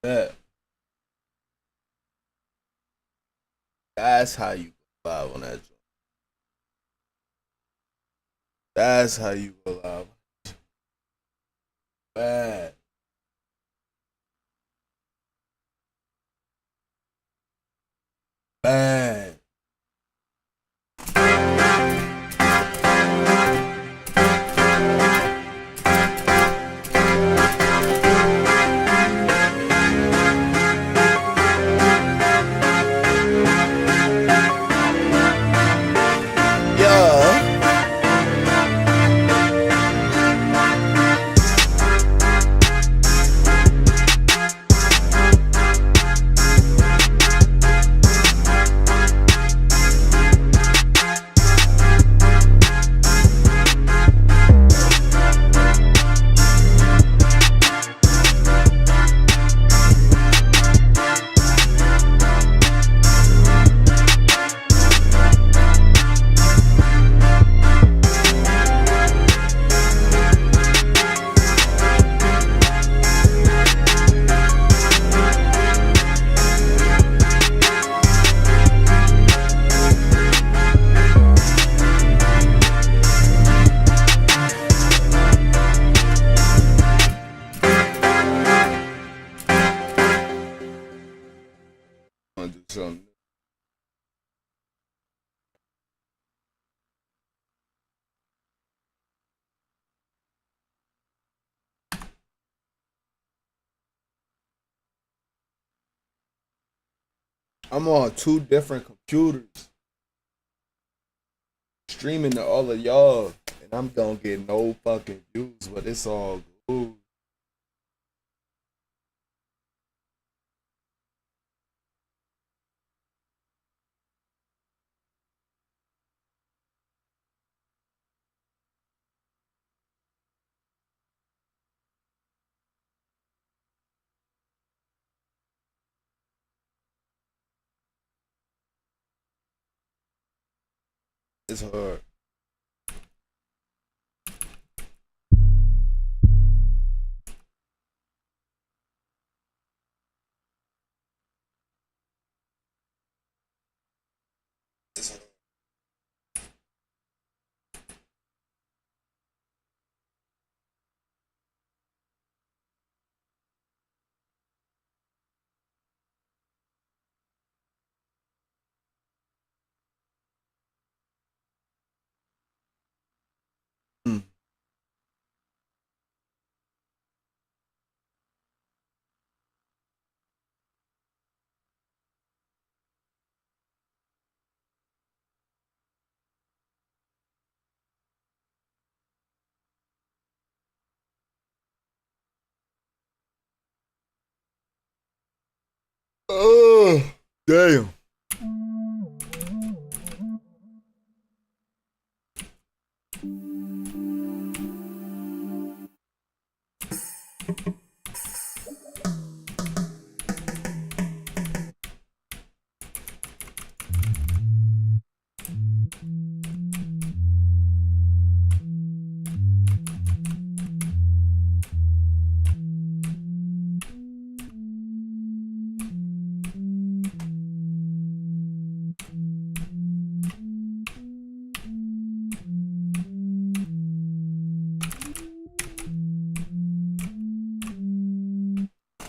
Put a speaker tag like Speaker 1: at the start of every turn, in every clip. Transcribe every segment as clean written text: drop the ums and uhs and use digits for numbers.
Speaker 1: Bet. That's how you go live on that joint. That's how you go live. Bad. Bad. Yeah. I'm gonna do something. I'm on two different computers streaming to all of y'all, and I'm gonna get no fucking views, but it's all good. It's hard. Mm. Oh, damn.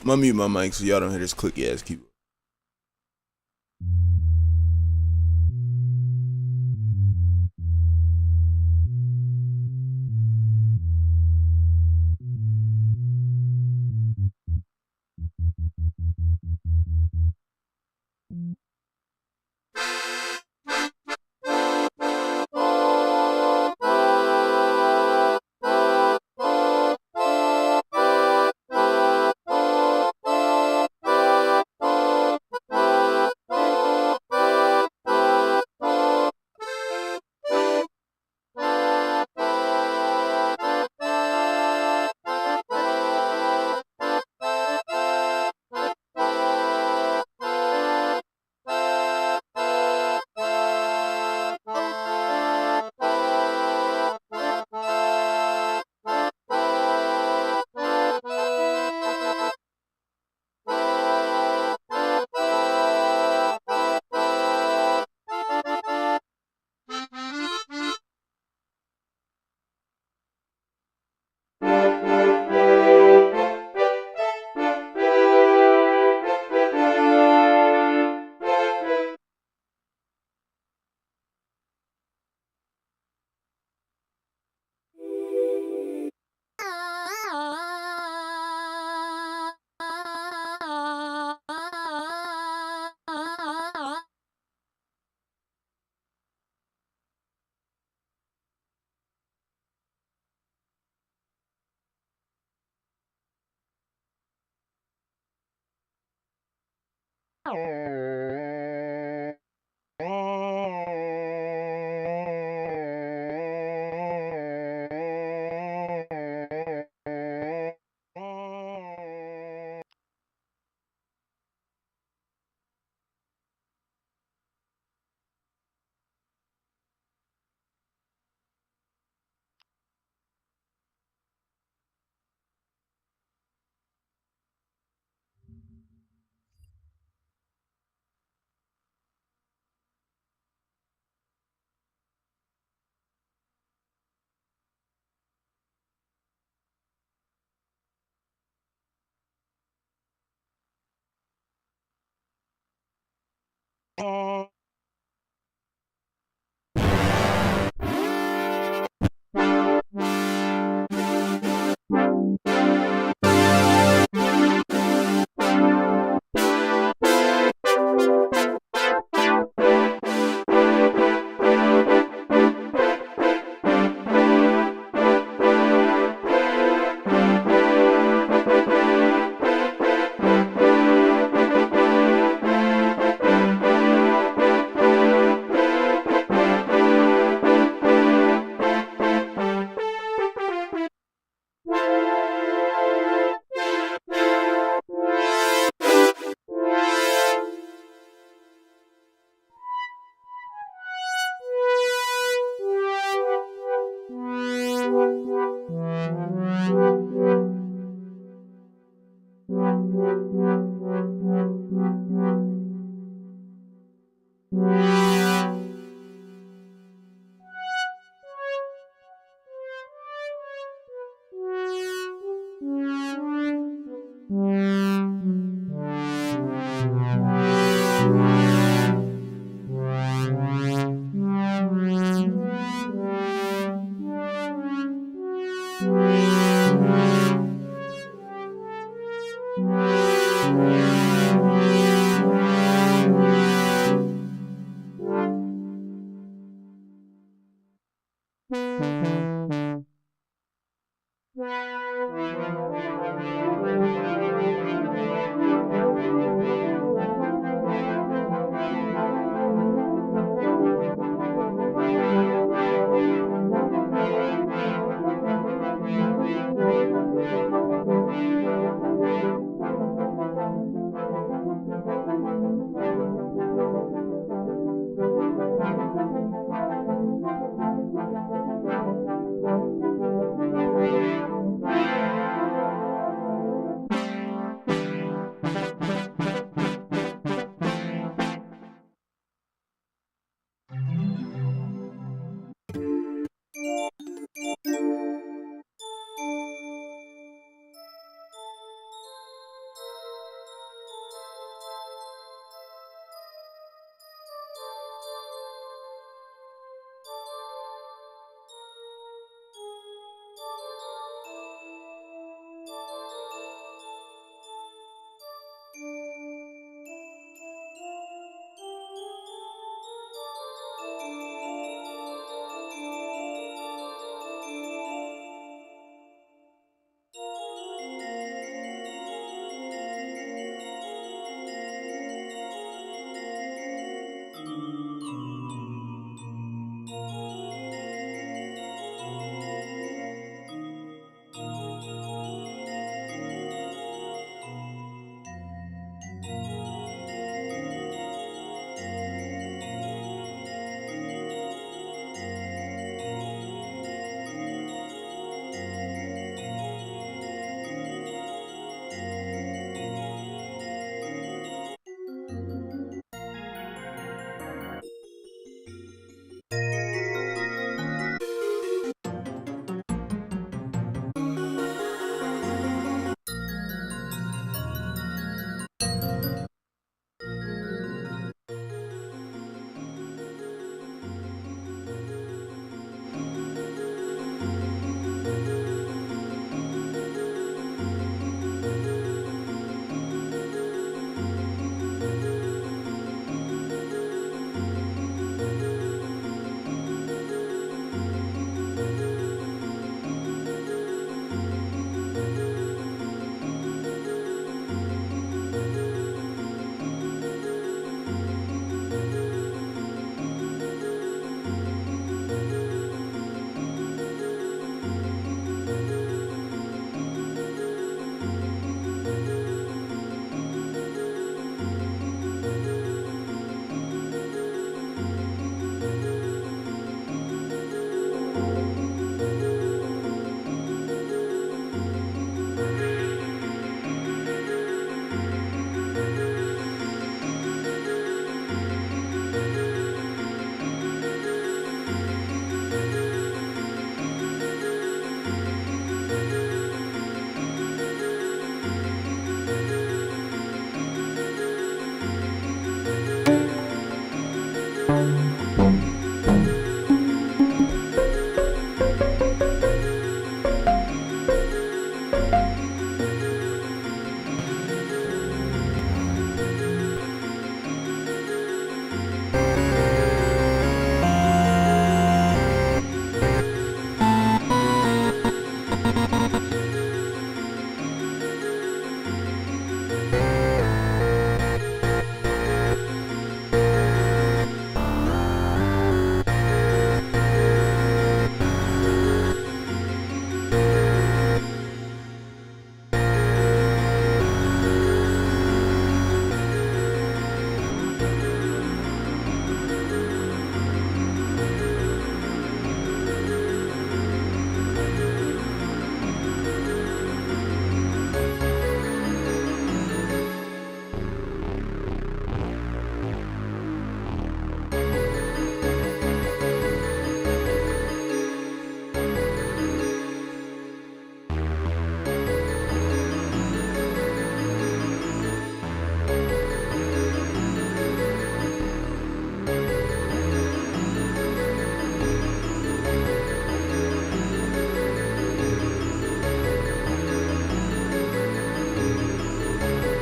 Speaker 1: I'm gonna mute my mic so y'all don't hear this clicky ass keyboard.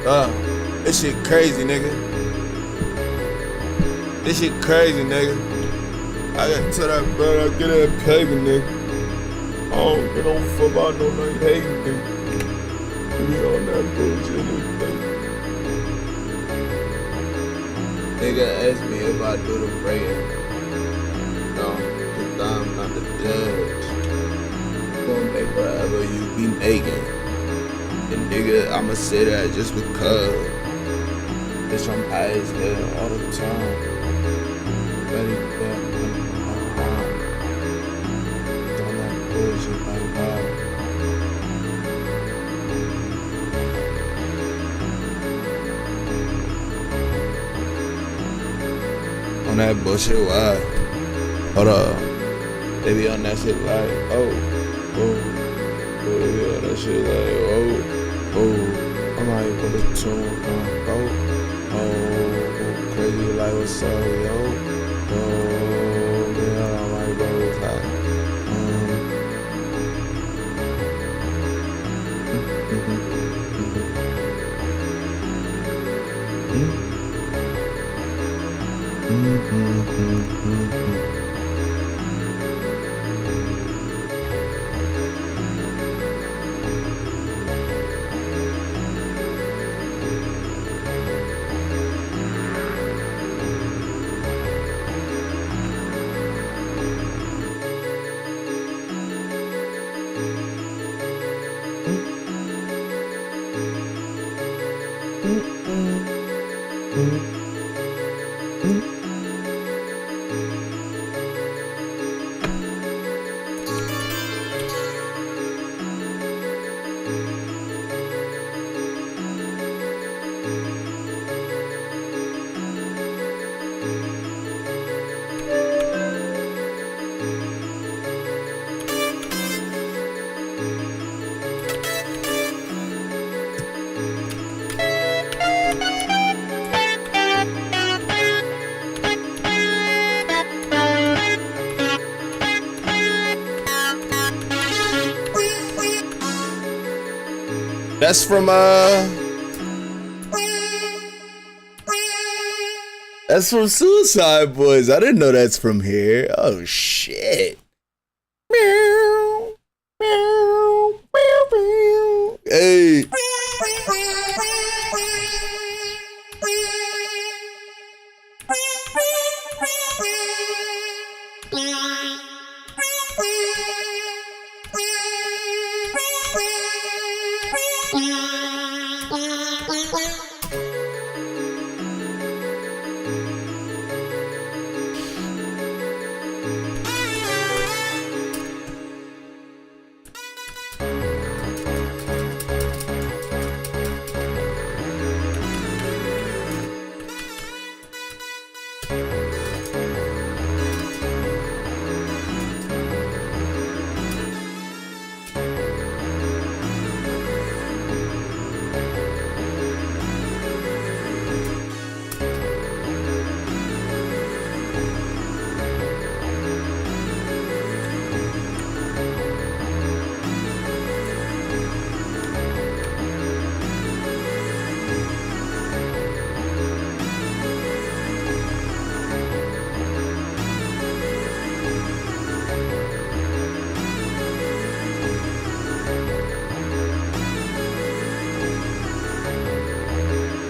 Speaker 1: This shit crazy, nigga. This shit crazy, nigga. I got to tell that brother, I get that paper, nigga. I don't get no fuck about no night hating, nigga. We on that bullshit, nigga. Nigga asked me if I do the praying. No, cause I'm not the judge. I'm gonna make whatever you be making. And nigga, I'ma say that just because. Bitch, I'm high as hell all the time. Ready to go. Don't like bullshit like that. On that bullshit, why? Hold up. They be on that shit like, oh. They be on that shit like, oh. I might put a tune on, oh. Crazy like what's up, yo? Man, I might go like, that's from Suicide Boys. I didn't know that's from here. Oh shit. Meow, meow, meow, meow. Hey.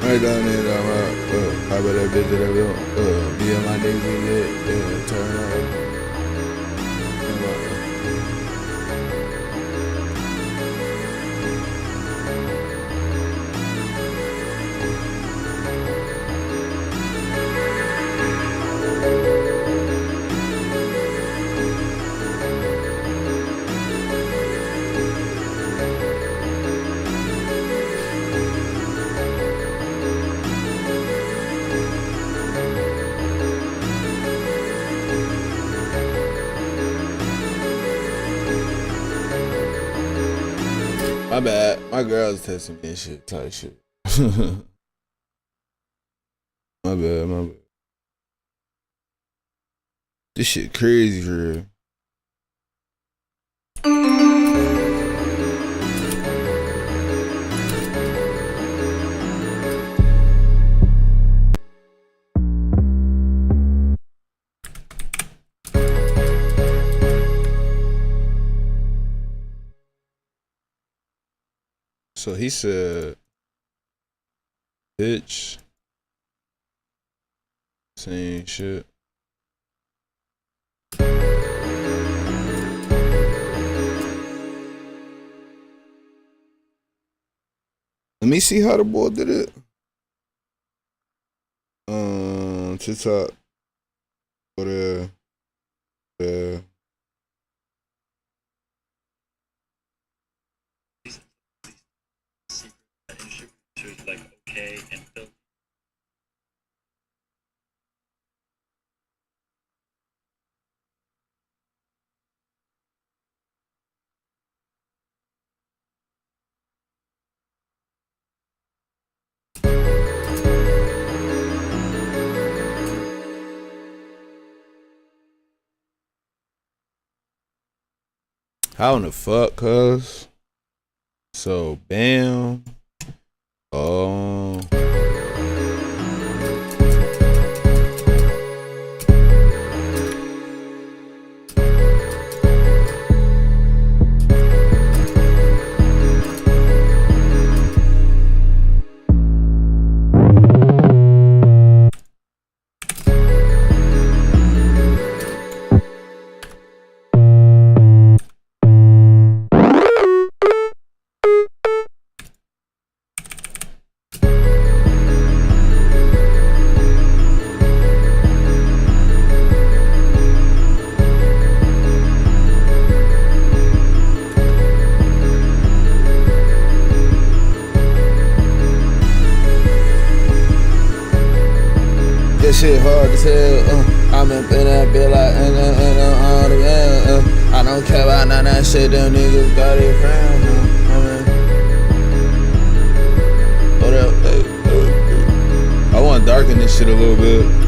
Speaker 1: Right down there, I bet that bitch that I built, me and my niggas in it, turn up. My bad. My girl's texting me and shit, type shit. My bad. This shit crazy for real. So he said, bitch, same shit. Let me see how the boy did it. TikTok. Go there. There.
Speaker 2: Like okay and Phil.
Speaker 1: How in the fuck, cuz? So, bam. Oh. That shit hard as hell. I'm in that bill like I don't care about none of that shit. Them niggas got it from. What up? I want to darken this shit a little bit.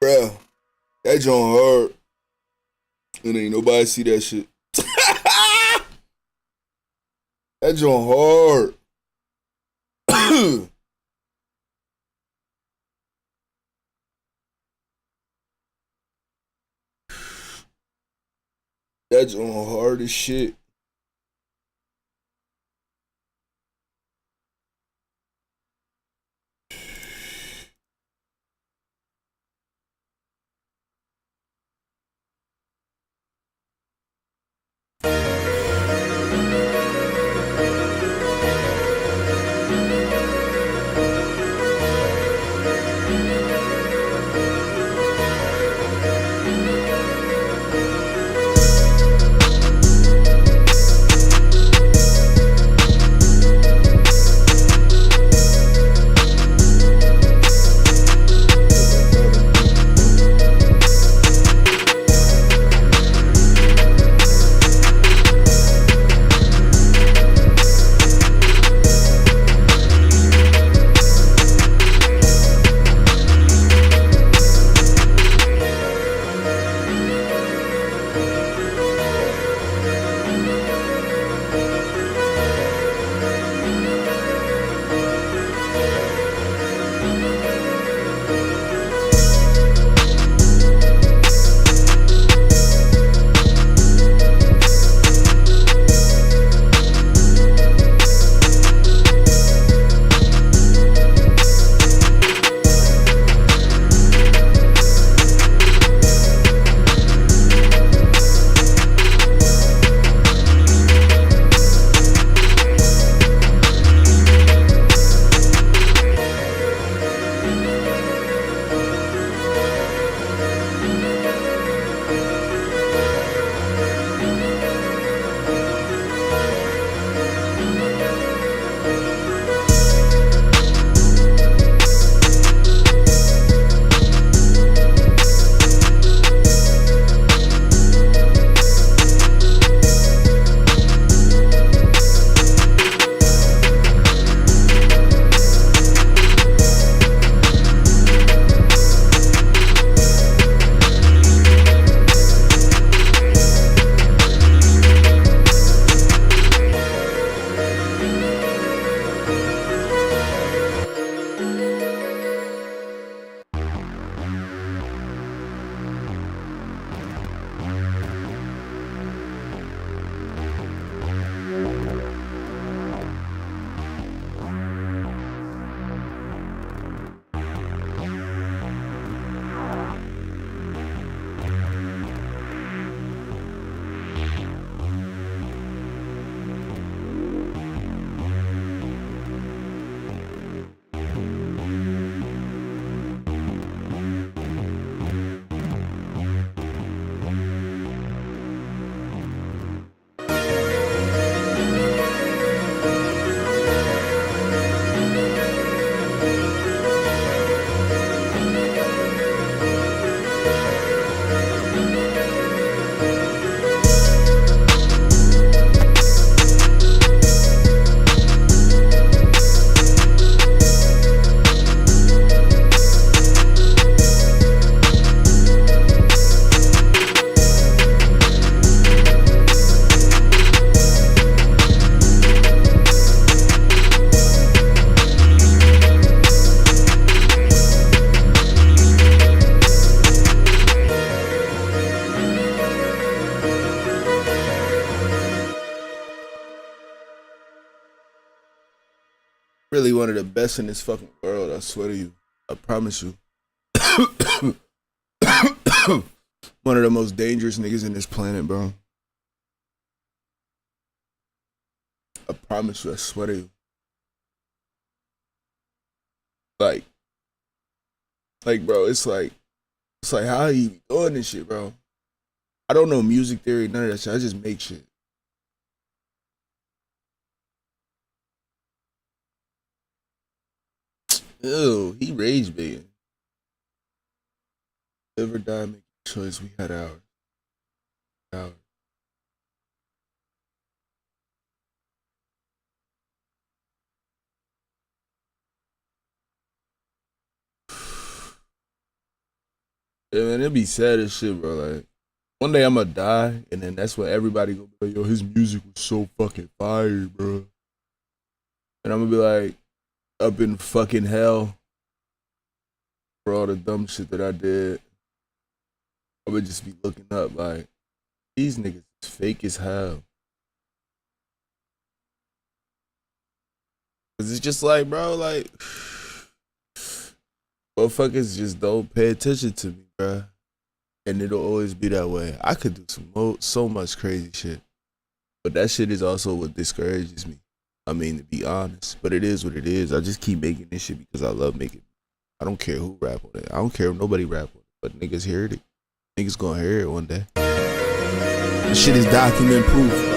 Speaker 1: Bruh, that joint hard. And ain't nobody see that shit. That joint hard. That joint hard as shit. Really one of the best in this fucking world, I swear to you. I promise you. One of the most dangerous niggas in this planet, bro. I promise you, I swear to you. Like, bro, it's like how you be doing this shit, bro? I don't know music theory, none of that shit. I just make shit. Ew, he rage baiting. Live or die, make a choice. We had ours. Ours. Yeah, man, it'd be sad as shit, bro. Like, one day I'm gonna die, and then that's when everybody gonna be like, yo, his music was so fucking fire, bro. And I'm gonna be like, up in fucking hell for all the dumb shit that I did. I would just be looking up like, these niggas is fake as hell. Cause it's just like, bro, like, motherfuckers just don't pay attention to me, bro. And it'll always be that way. I could do so much crazy shit. But that shit is also what discourages me. I mean, to be honest. But it is what it is. I just keep making this shit because I love making it. I don't care who rap on it. I don't care if nobody rap on it. But niggas heard it. Niggas gonna hear it one day. This shit is document proof.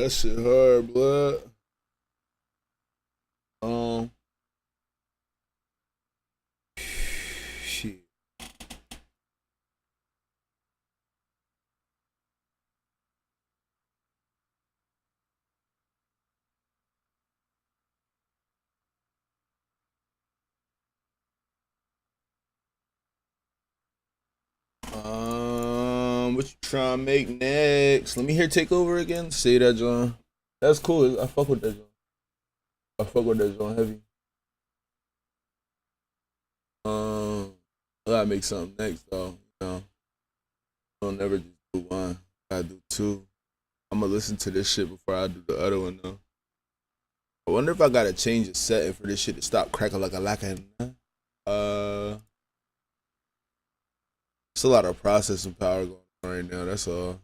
Speaker 1: that shit hard, blood. Shit. What you trying to make next? Let me hear Takeover again. Say that, John. That's cool. I fuck with that, John. I fuck with that, John. Heavy. I gotta make something next, though. You know, I'll never just do one. I gotta do two. I'm gonna listen to this shit before I do the other one, though. I wonder if I gotta change the setting for this shit to stop cracking like a lacquer. It's a lot of processing power going on right now. That's all.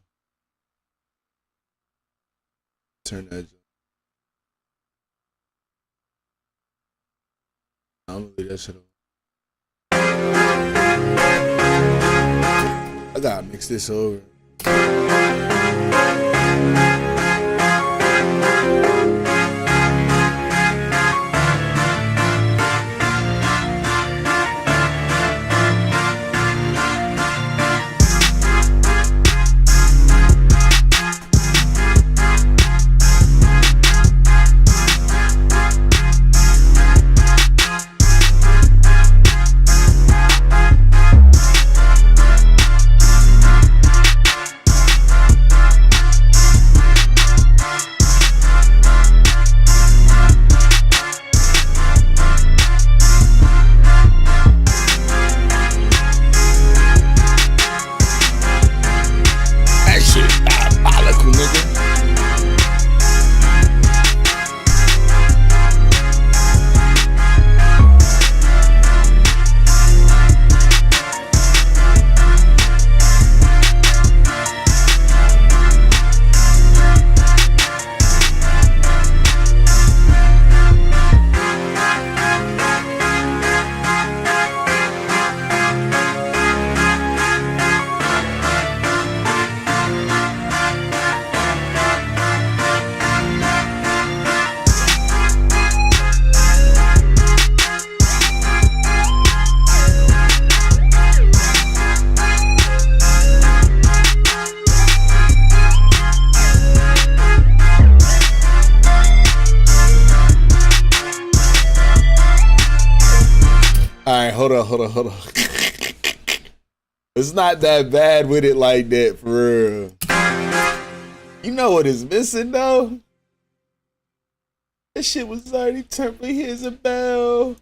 Speaker 1: Turn that. I'm gonna leave that shit on. I gotta mix this over. Alright, hold on. It's not that bad with it like that, for real. You know what is missing, though? That shit was already terribly his a bell.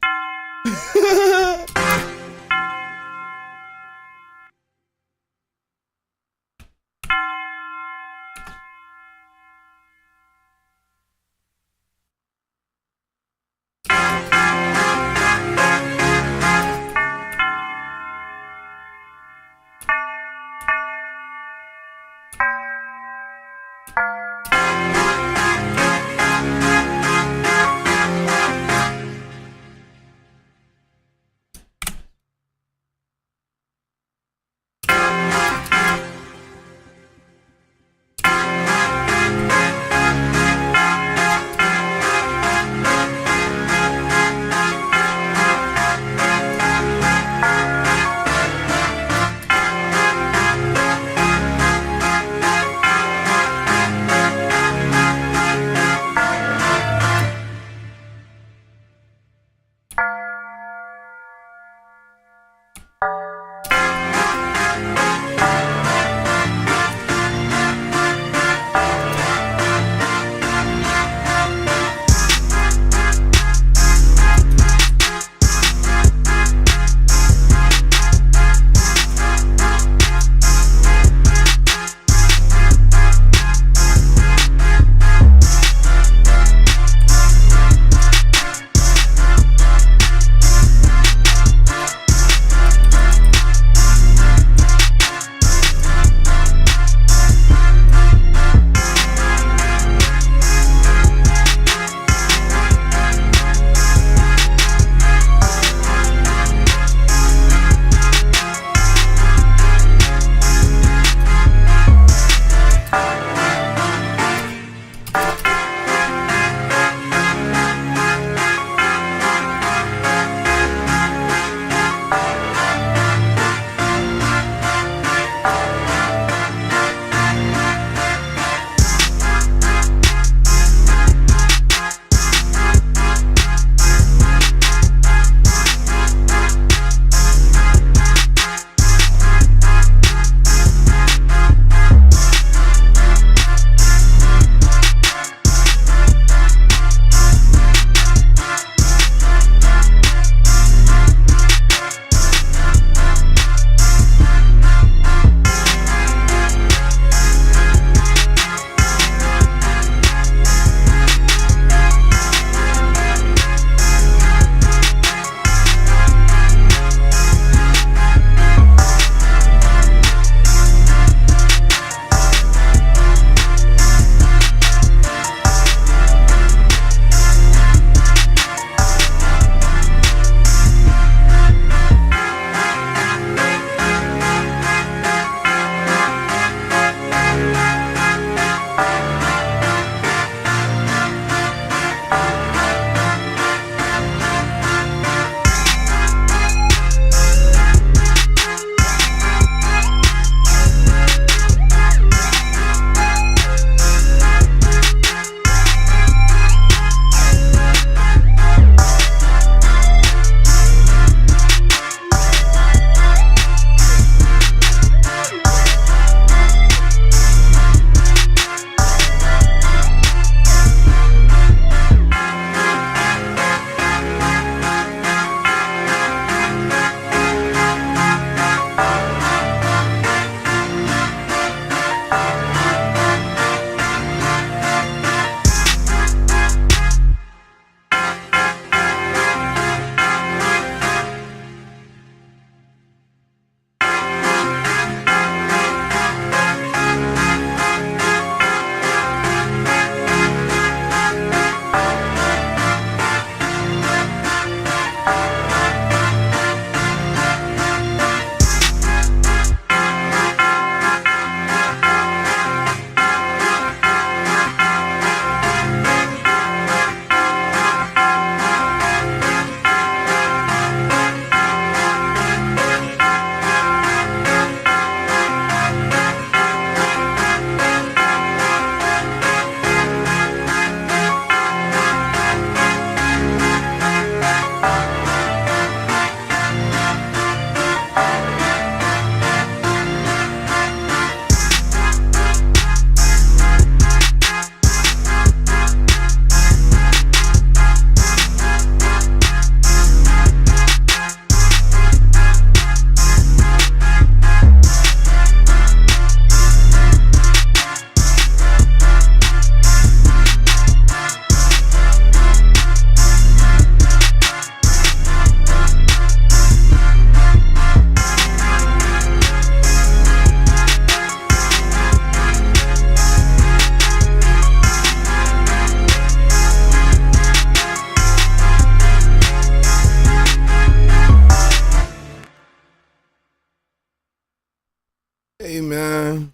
Speaker 1: Hey man,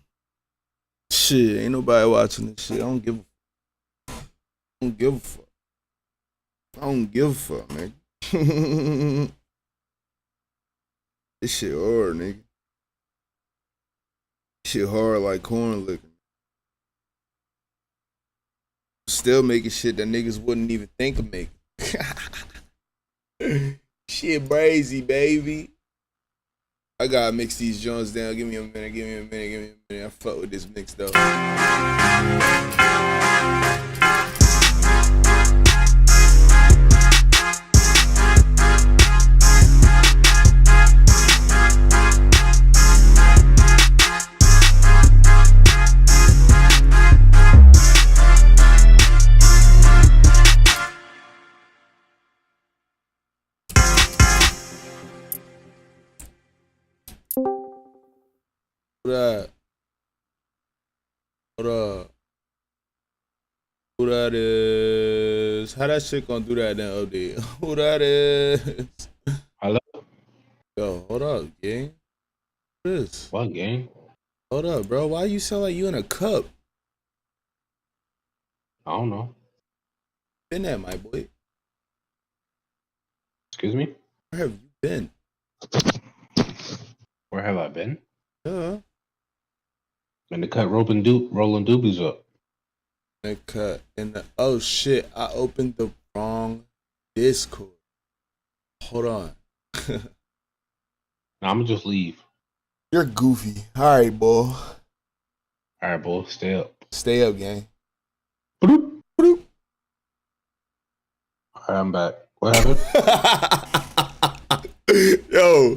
Speaker 1: shit, ain't nobody watching this shit. I don't give a fuck. I don't give a fuck, man. This shit hard, nigga. Shit hard like corn liquor. Still making shit that niggas wouldn't even think of making. Shit brazy, baby. I gotta mix these joints down. Give me a minute. I fuck with this mix though. What up? Who that is? How that shit gonna do that then, OD? Who that is?
Speaker 3: Hello?
Speaker 1: Yo, hold up, gang. What is?
Speaker 3: What, gang?
Speaker 1: Hold up, bro. Why you sound like you in a cup?
Speaker 3: I don't know.
Speaker 1: Been at, my boy.
Speaker 3: Excuse me?
Speaker 1: Where have you been?
Speaker 3: Where have I been?
Speaker 1: In
Speaker 3: the cut rolling doobies up.
Speaker 1: the cut. Oh shit, I opened the wrong Discord. Hold on.
Speaker 3: Nah, I'm gonna just leave.
Speaker 1: You're goofy. Alright, boy.
Speaker 3: Alright, boy, stay up.
Speaker 1: Stay up, gang.
Speaker 3: Bloop.
Speaker 1: Bloop.
Speaker 3: Alright, I'm back. What happened?
Speaker 1: Yo,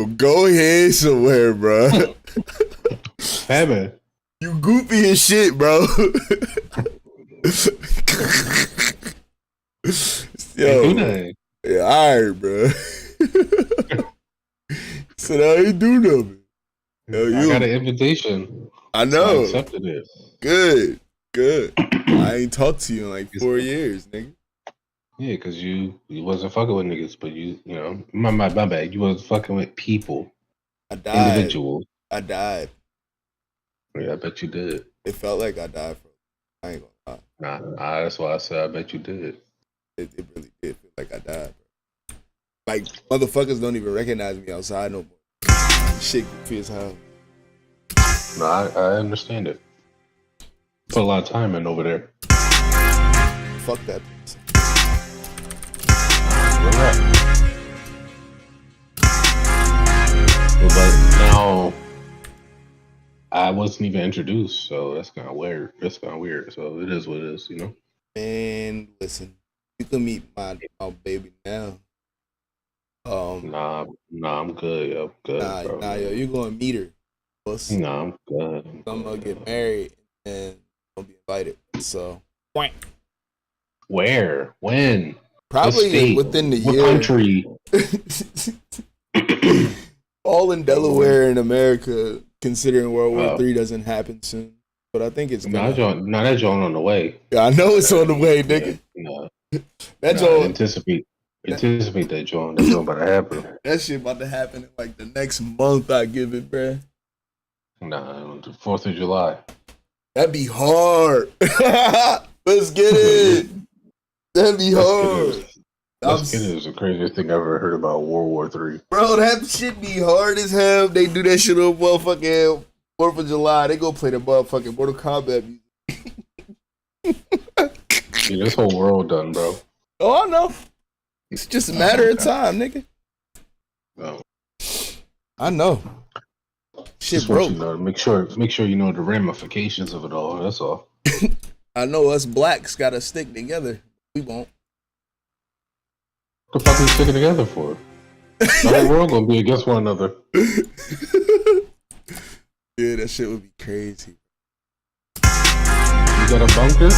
Speaker 1: go ahead somewhere, bro.
Speaker 3: Happened.
Speaker 1: You goofy as shit, bro. Yo, yeah, alright, bro. So now you do nothing. Yo,
Speaker 3: I got an invitation.
Speaker 1: I know.
Speaker 3: I accepted it.
Speaker 1: Good. I ain't talked to you in like 4 years, nigga.
Speaker 3: Yeah, because you wasn't fucking with niggas, but you know, my bad. You wasn't fucking with people.
Speaker 1: I died.
Speaker 3: Individuals.
Speaker 1: I died.
Speaker 3: Yeah, I bet you did.
Speaker 1: It felt like I died for. I ain't gonna lie.
Speaker 3: Nah, that's why I said I bet you did.
Speaker 1: It really did feel like I died, bro. Like, motherfuckers don't even recognize me outside no more. Shit goofy as hell.
Speaker 3: No, I understand it. Put a lot of time in over there.
Speaker 1: Fuck that place.
Speaker 3: But now I wasn't even introduced, so that's kind of weird. So it is what it is, you know.
Speaker 1: Man, listen, you can meet my baby now.
Speaker 3: Nah, I'm good, yo. Good, bro.
Speaker 1: Yo, you gonna meet her. Plus,
Speaker 3: Nah, I'm good.
Speaker 1: I'm gonna get married and gonna be invited. So,
Speaker 3: where? When?
Speaker 1: Probably within the year.
Speaker 3: What country?
Speaker 1: All in Delaware and America, considering World War III doesn't happen soon. But I think it's gonna.
Speaker 3: That joint on the way.
Speaker 1: Yeah, I know it's on the way, nigga.
Speaker 3: Anticipate that joint. That joint about to happen.
Speaker 1: That shit about to happen in like the next month. I give it, bruh.
Speaker 3: Nah, the 4th of July.
Speaker 1: That'd be hard. Let's get it. That'd be hard.
Speaker 3: Let's get it is the craziest thing I've ever heard about World War III.
Speaker 1: Bro, that shit be hard as hell. They do that shit on motherfucking 4th of July. They go play the motherfucking Mortal Kombat music.
Speaker 3: Yeah, this whole world done, bro.
Speaker 1: Oh, I know. It's just a matter of time, nigga.
Speaker 3: No.
Speaker 1: I know. Shit, bro.
Speaker 3: You know, make sure you know the ramifications of it all. That's all.
Speaker 1: I know us blacks gotta stick together. We won't.
Speaker 3: What the fuck are we sticking together for? The whole world gonna be against one another.
Speaker 1: Yeah, that shit would be crazy.
Speaker 3: You got a bunker?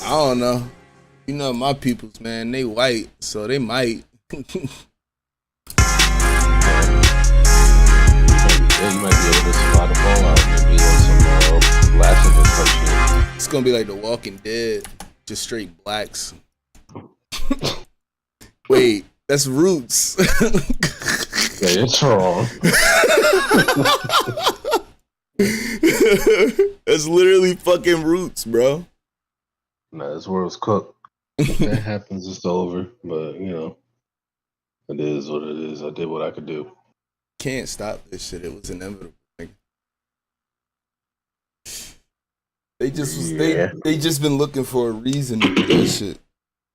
Speaker 1: I don't know. You know my peoples, man. They white, so they might.
Speaker 3: Yeah, you might be able to survive the fallout. Maybe on some Last of Us type shit.
Speaker 1: It's gonna be like The Walking Dead, just straight blacks. Wait, that's Roots.
Speaker 3: Yeah, it's wrong.
Speaker 1: That's literally fucking roots, bro.
Speaker 3: Nah, this world's cooked. If that happens, it's over. But you know, it is what it is. I did what I could do.
Speaker 1: Can't stop this shit. It was inevitable. Nigga. They just was, they just been looking for a reason to do that shit,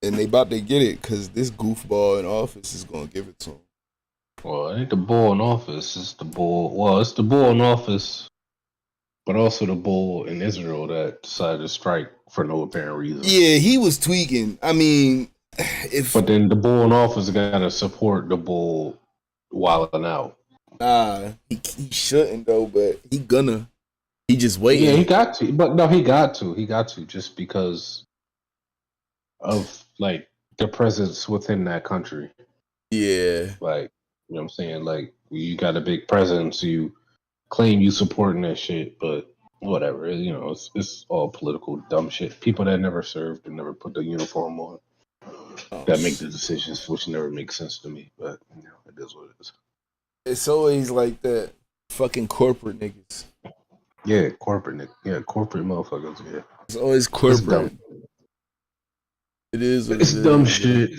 Speaker 1: and they about to get it because this goofball in office is gonna give it to them.
Speaker 3: Well, it ain't the bull in office. It's the bull. Well, it's the bull in office, but also the bull in Israel that decided to strike for no apparent reason.
Speaker 1: Yeah, he was tweaking. I mean,
Speaker 3: but then the bull in office got to support the bull wilding out.
Speaker 1: Nah, he shouldn't though, but he gonna. He just waiting.
Speaker 3: Yeah, he got to. But no, he got to. He got to just because of like the presence within that country.
Speaker 1: Yeah.
Speaker 3: Like, you know what I'm saying? Like, you got a big presence, you claim you supporting that shit, but whatever. You know, it's all political dumb shit. People that never served and never put the uniform on that make the decisions, which never makes sense to me. But, you know, it is what it is.
Speaker 1: It's always like that. Fucking corporate niggas.
Speaker 3: Yeah, corporate motherfuckers, yeah.
Speaker 1: It's always corporate. It is what
Speaker 3: it's
Speaker 1: it is.
Speaker 3: Dumb shit.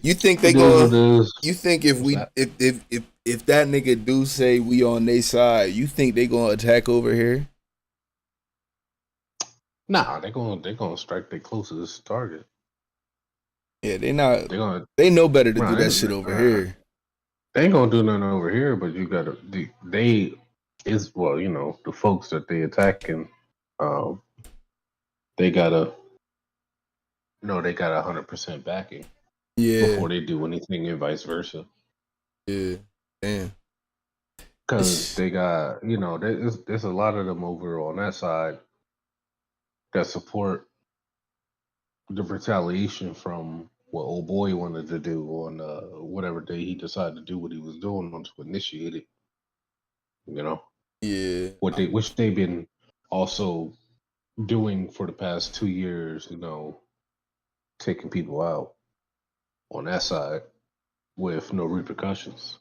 Speaker 1: You think they go? You think if that nigga do say we on their side, you think they gonna attack over here?
Speaker 3: Nah, they gonna strike their closest target.
Speaker 1: Yeah, they not. They know better to do that shit over here.
Speaker 3: They ain't gonna do nothing over here, but you gotta. You know, the folks that they attacking, they gotta. No, they got 100% backing.
Speaker 1: Yeah.
Speaker 3: Before they do anything, and vice versa.
Speaker 1: Yeah. Damn.
Speaker 3: Because they got, you know, there's a lot of them over on that side that support the retaliation from what old boy wanted to do on whatever day he decided to do what he was doing once to initiate it. You know.
Speaker 1: Yeah.
Speaker 3: Which they've been also doing for the past 2 years. You know. Taking people out on that side with no repercussions,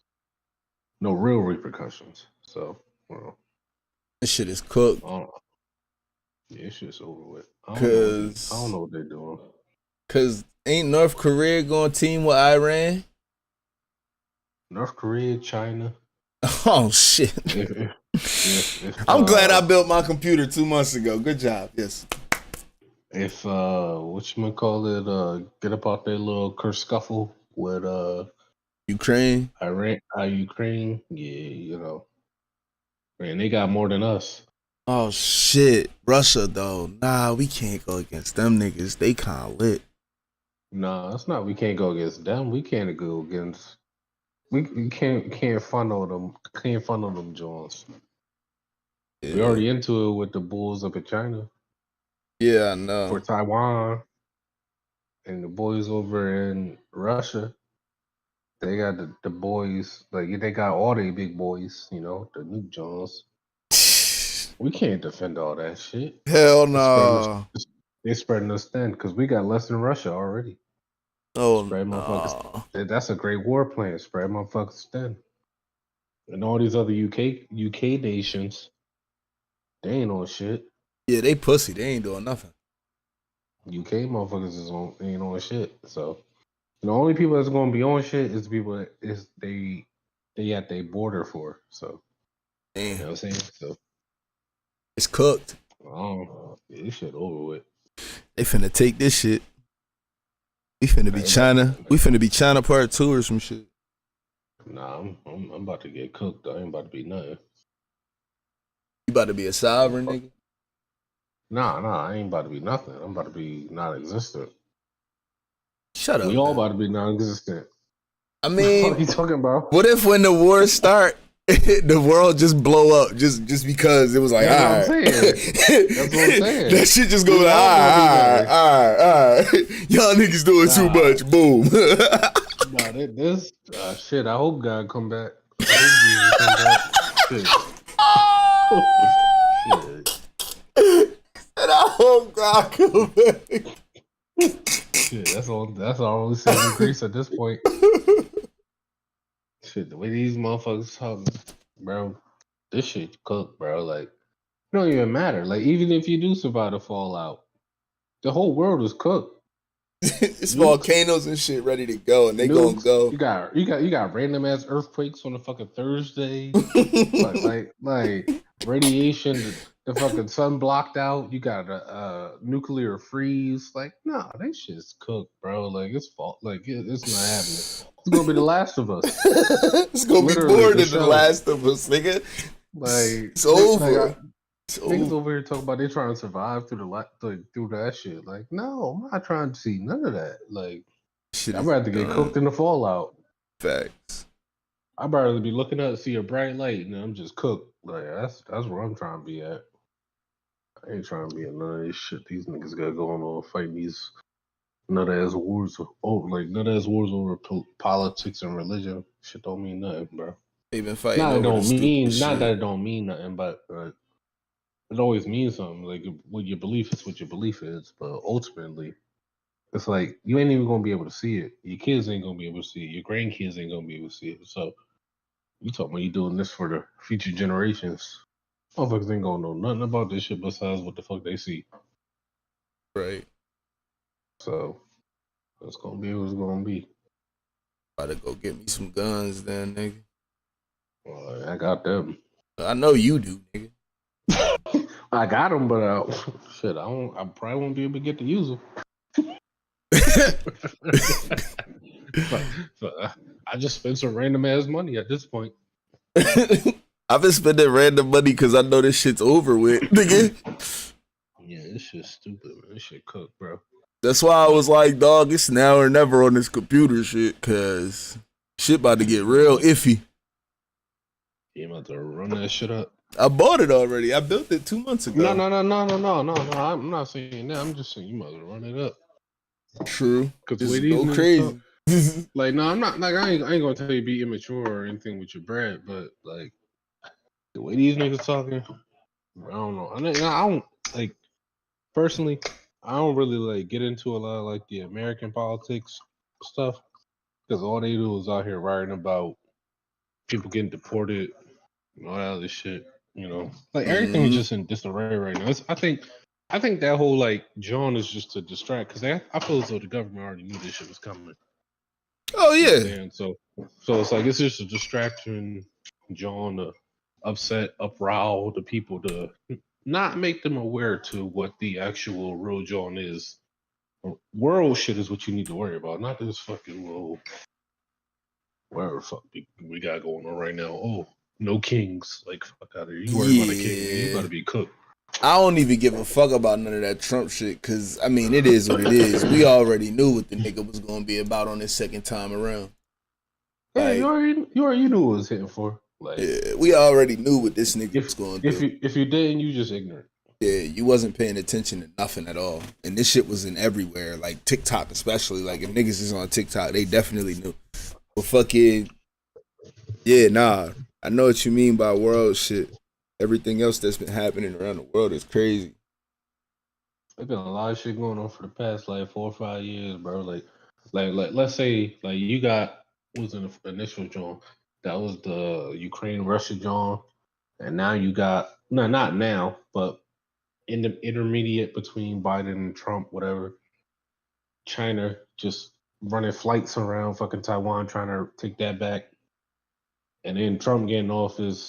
Speaker 3: no real repercussions. So, well,
Speaker 1: this shit is cooked.
Speaker 3: Yeah, this shit's over with. I don't know what they're doing. Cause
Speaker 1: ain't North Korea going to team with Iran?
Speaker 3: North Korea, China.
Speaker 1: Oh shit! I'm glad I built my computer 2 months ago. Good job. Yes.
Speaker 3: If whatchamacallit, get up out that little kerfuffle with
Speaker 1: Ukraine,
Speaker 3: Ukraine, yeah, you know, man, they got more than us.
Speaker 1: Oh shit, Russia though, nah, we can't go against them niggas. They kinda lit.
Speaker 3: Nah, it's not. We can't go against them. We can't go against. We can't funnel them. Can't funnel them Jones. Yeah. We already into it with the bulls up in China.
Speaker 1: Yeah, I know.
Speaker 3: For Taiwan and the boys over in Russia, they got the boys, like they got all the big boys, you know, the Nuke Jones. We can't defend all that shit.
Speaker 1: Hell no.
Speaker 3: They're spreading us thin because we got less than Russia already.
Speaker 1: Oh
Speaker 3: no. That's a great war plan. Spread motherfuckers thin. And all these other UK nations, they ain't on shit.
Speaker 1: Yeah, they pussy. They ain't doing nothing.
Speaker 3: UK motherfuckers ain't on shit. So the only people that's gonna be on shit is people that they at their border for. So
Speaker 1: damn.
Speaker 3: You know what I'm saying? So
Speaker 1: it's cooked.
Speaker 3: Oh, yeah, this shit over with.
Speaker 1: They finna take this shit. We finna be China. We finna be China part 2 or some shit.
Speaker 3: Nah, I'm about to get cooked. I ain't about to be nothing.
Speaker 1: You about to be a sovereign nigga?
Speaker 3: Nah, I ain't about to be nothing. I'm about to be non-existent.
Speaker 1: Shut up.
Speaker 3: We all about to be non-existent.
Speaker 1: I mean,
Speaker 3: what are you talking about?
Speaker 1: What if when the wars start, the world just blow up just because it was like,
Speaker 3: that's what I'm saying. That's what I'm saying.
Speaker 1: That shit just go like, all right. Y'all niggas doing too much. Boom.
Speaker 3: Nah, this shit. I hope God come back. Shit.
Speaker 1: And I hope God come back.
Speaker 3: Shit, that's our only saving grace at this point. Shit, the way these motherfuckers talking, bro, this shit cooked, bro. Like, it don't even matter. Like, even if you do survive the fallout, the whole world is cooked.
Speaker 1: It's
Speaker 3: Nukes,
Speaker 1: volcanoes and shit ready to go, and they gonna
Speaker 3: nukes.
Speaker 1: go.
Speaker 3: You got random ass earthquakes on a fucking Thursday. like radiation. The fucking sun blocked out. You got a nuclear freeze. Like, no, that shit's cooked, bro. Like, it's fault. Like, it's not happening. It's gonna be the Last of Us.
Speaker 1: It's gonna
Speaker 3: Literally,
Speaker 1: be more
Speaker 3: the
Speaker 1: than the
Speaker 3: show.
Speaker 1: Last of Us, nigga.
Speaker 3: Like,
Speaker 1: It's over.
Speaker 3: Like,
Speaker 1: It's
Speaker 3: niggas
Speaker 1: over.
Speaker 3: over here talking about they trying to survive through that shit. Like, no, I'm not trying to see none of that. Like,
Speaker 1: Shit
Speaker 3: I'd
Speaker 1: is
Speaker 3: rather get
Speaker 1: done.
Speaker 3: cooked in the fallout.
Speaker 1: Facts.
Speaker 3: I'd rather be looking up, see a bright light, and I'm just cooked. Like, that's where I'm trying to be at. I ain't trying to be in none of this shit these niggas got going on, fighting these nut ass wars. Nut ass wars over politics and religion. Shit don't mean nothing, bro.
Speaker 1: They've been fighting over the stupid shit.
Speaker 3: Not that it don't mean nothing, but it always means something. Like, what your belief is, what your belief is. But ultimately, it's like you ain't even gonna be able to see it. Your kids ain't gonna be able to see it. Your grandkids ain't gonna be able to see it. So you talking about you doing this for the future generations? Motherfuckers ain't gonna know nothing about this shit besides what the fuck they see.
Speaker 1: Right.
Speaker 3: So that's gonna be what it's gonna be.
Speaker 1: About to go get me some guns, then, nigga.
Speaker 3: Well, I got them.
Speaker 1: I know you do, nigga.
Speaker 3: I got them, but shit, I probably won't be able to get to use them. I just spent some random ass money at this point.
Speaker 1: I've been spending random money because I know this shit's over with, nigga.
Speaker 3: Yeah, this shit's stupid, man. This shit cooked, bro.
Speaker 1: That's why I was like, dog, it's now or never on this computer shit, because shit about to get real iffy.
Speaker 3: You about to run that shit up?
Speaker 1: I bought it already. I built it 2 months ago.
Speaker 3: No. I'm not saying that. I'm just saying you might run it up.
Speaker 1: True.
Speaker 3: Because
Speaker 1: Just go crazy.
Speaker 3: Like, no, I'm not. Like, I ain't gonna tell you be immature or anything with your bread, but like the way these niggas talking, I don't know. I don't like personally. I don't really like get into a lot of like the American politics stuff because all they do is out here writing about people getting deported and all that other shit. You know, like everything's just in disarray right now. I think that whole like John is just to distract because I feel as though the government already knew this shit was coming.
Speaker 1: Oh yeah.
Speaker 3: So it's like it's just a distraction, John, to upset, uprow the people to not make them aware to what the actual real John is. World shit is what you need to worry about, not this fucking little whatever fuck we got going on right now. Oh, no kings, like fuck out of here. You worry about a king, you gotta be cooked.
Speaker 1: I don't even give a fuck about none of that Trump shit, because, I mean, it is what it is. We already knew what the nigga was going to be about on his second time around.
Speaker 3: Yeah,
Speaker 1: Like,
Speaker 3: you already knew what it was hitting for. Like,
Speaker 1: yeah, we already knew what this nigga was going to do.
Speaker 3: If you didn't, you just ignorant.
Speaker 1: Yeah, you wasn't paying attention to nothing at all. And this shit was in everywhere, like TikTok especially. Like, if niggas is on TikTok, they definitely knew. But fucking, yeah, nah. I know what you mean by world shit. Everything else that's been happening around the world is crazy.
Speaker 3: There's been a lot of shit going on for the past like 4 or 5 years, bro. Like let's say like you got was in the initial John, that was the Ukraine Russia John, and now you got not now, but in the intermediate between Biden and Trump, whatever. China just running flights around fucking Taiwan, trying to take that back, and then Trump getting off his